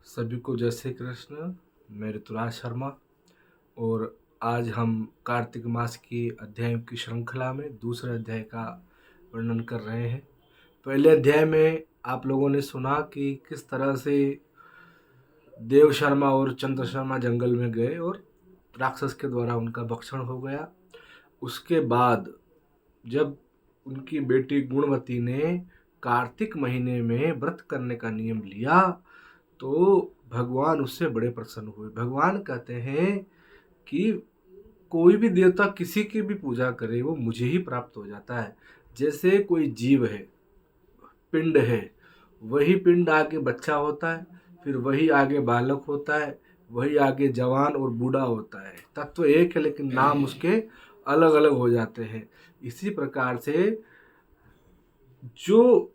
सभी को जय श्री कृष्ण। मैं ऋतुराज शर्मा और आज हम कार्तिक मास की अध्यायों की श्रृंखला में दूसरे अध्याय का वर्णन कर रहे हैं। पहले अध्याय में आप लोगों ने सुना कि किस तरह से देव शर्मा और चंद्र शर्मा जंगल में गए और राक्षस के द्वारा उनका भक्षण हो गया। उसके बाद जब उनकी बेटी गुणवती ने कार्तिक महीने में व्रत करने का नियम लिया तो भगवान उससे बड़े प्रसन्न हुए। भगवान कहते हैं कि कोई भी देवता किसी की भी पूजा करे वो मुझे ही प्राप्त हो जाता है। जैसे कोई जीव है, पिंड है, वही पिंड आगे बच्चा होता है, फिर वही आगे बालक होता है, वही आगे जवान और बूढ़ा होता है। तत्व एक है लेकिन नाम उसके अलग अलग हो जाते हैं। इसी प्रकार से जो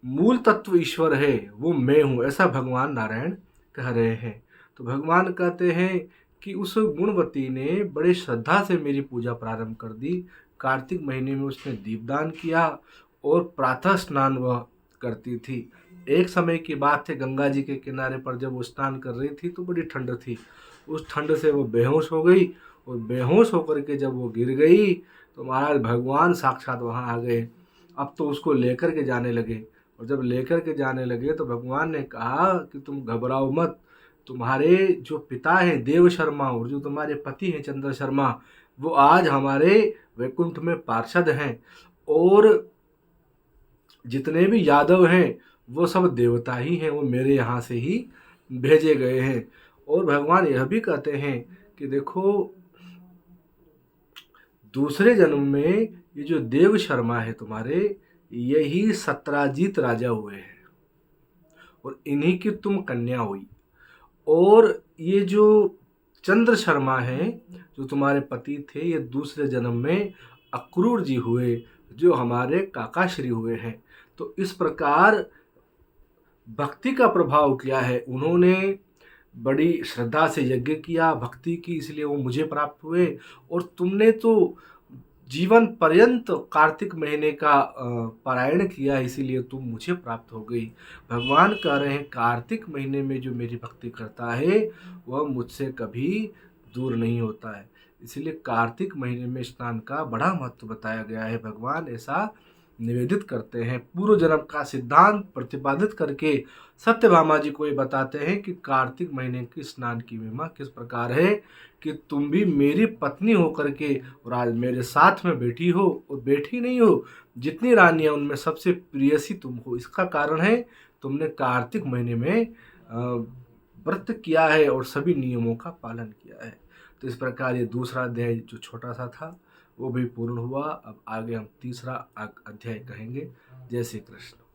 मूल तत्व ईश्वर है वो मैं हूँ, ऐसा भगवान नारायण कह रहे हैं। तो भगवान कहते हैं कि उस गुणवती ने बड़े श्रद्धा से मेरी पूजा प्रारंभ कर दी। कार्तिक महीने में उसने दीपदान किया और प्रातः स्नान वह करती थी। एक समय की बात है, गंगा जी के किनारे पर जब वो स्नान कर रही थी तो बड़ी ठंड थी। उस ठंड से वो बेहोश हो गई और बेहोश होकर के जब वो गिर गई तो महाराज भगवान साक्षात वहाँ आ गए। अब तो उसको लेकर के जाने लगे और जब लेकर के जाने लगे तो भगवान ने कहा कि तुम घबराओ मत। तुम्हारे जो पिता हैं देव शर्मा और जो तुम्हारे पति हैं चंद्र शर्मा, वो आज हमारे वैकुंठ में पार्षद हैं और जितने भी यादव हैं वो सब देवता ही हैं, वो मेरे यहाँ से ही भेजे गए हैं। और भगवान यह भी कहते हैं कि देखो दूसरे जन्म में ये जो देव शर्मा है तुम्हारे, यही सत्राजीत राजा हुए हैं और इन्हीं की तुम कन्या हुई। और ये जो चंद्र शर्मा हैं जो तुम्हारे पति थे, ये दूसरे जन्म में अक्रूर जी हुए जो हमारे काकाश्री हुए हैं। तो इस प्रकार भक्ति का प्रभाव किया है, उन्होंने बड़ी श्रद्धा से यज्ञ किया, भक्ति की, इसलिए वो मुझे प्राप्त हुए। और तुमने तो जीवन पर्यंत कार्तिक महीने का पारायण किया, इसीलिए तुम मुझे प्राप्त हो गई। भगवान कह रहे हैं कार्तिक महीने में जो मेरी भक्ति करता है वह मुझसे कभी दूर नहीं होता है। इसलिए कार्तिक महीने में स्नान का बड़ा महत्व बताया गया है। भगवान ऐसा निवेदित करते हैं, पूर्व जन्म का सिद्धांत प्रतिपादित करके सत्यभामा जी को ये बताते हैं कि कार्तिक महीने की स्नान की महिमा किस प्रकार है कि तुम भी मेरी पत्नी होकर के और आज मेरे साथ में बैठी हो, और बैठी नहीं हो, जितनी रानियां उनमें सबसे प्रियसी तुम हो। इसका कारण है तुमने कार्तिक महीने में व्रत किया है और सभी नियमों का पालन किया है। तो इस प्रकार ये दूसरा अध्याय जो छोटा सा था वो भी पूर्ण हुआ। अब आगे हम तीसरा अध्याय कहेंगे। जय श्री कृष्ण।